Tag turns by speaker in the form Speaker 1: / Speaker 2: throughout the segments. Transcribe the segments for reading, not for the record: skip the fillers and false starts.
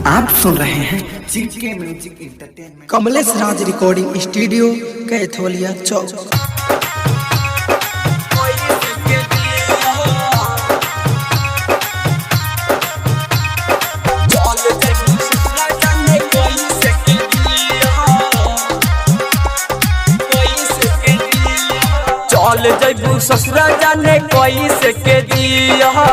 Speaker 1: आप सुन रहे हैं जीके म्यूजिक एंटरटेनमेंट कमलेश राज रिकॉर्डिंग स्टूडियो कैथोलिया चौक।
Speaker 2: चल जैबू ससुरा जाने कोई से के दिया,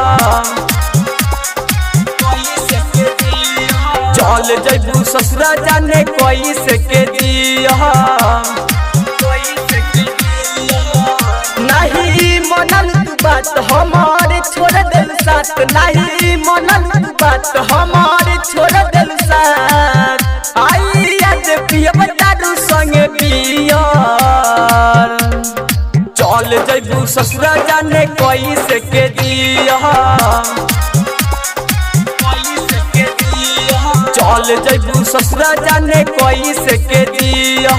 Speaker 2: चल जैबू ससुरा जाने कोई से के दिया। नहीं मनल तू बात हमारे छोड़ दिल साथ, नहीं मनल तू बात हमारे छोड़ दिल साथ। आई आज पिया दारू संगे पिया, चल जैबू ससुरा जाने कोई से के दिया, चल जैबू ससुरा जाने कोई से के दिया।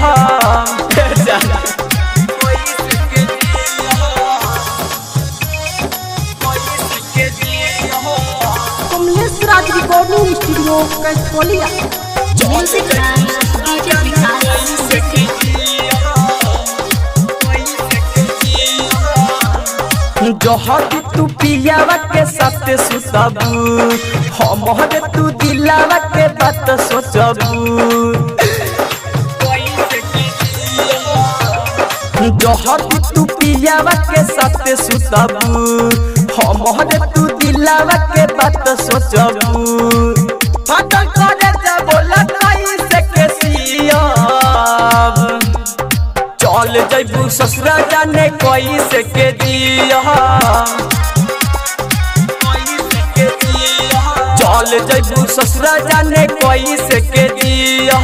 Speaker 3: कमलेश राज रिकॉर्डिंग स्टूडियो कैथोलिया।
Speaker 2: जहर तू पियावा के साथ सुतबू, हमर तू दिलावा के बात सोचबू। जहर तू पियावा के साथ सुतबू, हमर तू दिलावा के बात सोचबू। फाटल करे जब लड़ाई से के सियाब, चल जैबू ससुरा जाने कोई से के दिया, चल जैबू ससुरा जाने कोई से के दिया।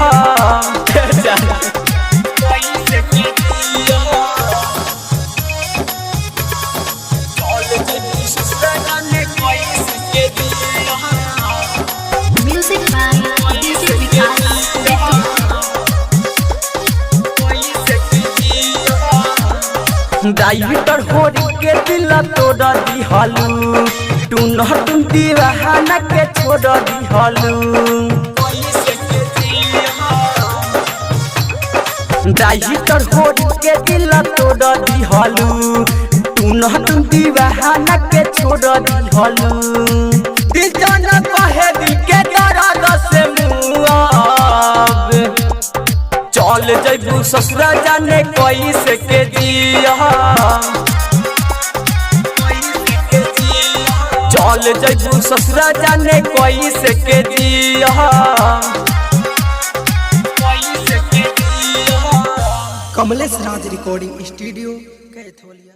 Speaker 2: ड्राइवर होरी के दिल तोड़ दिहलू, टून टून दीवाना के छोड़ दिहलू। ड्राइवर होरी के दिल तोड़ दिहलू, टून टून दीवाना के छोड़ दिहलू। दिल जाना कहे दिल के दर्द से मुआब, चल जैबू ससुरा जाने कोई से के दिया, चल जैबू ससुरा जाने कोई से के दिया।
Speaker 1: कमलेश राज रिकॉर्डिंग स्टूडियो कैथोलिया।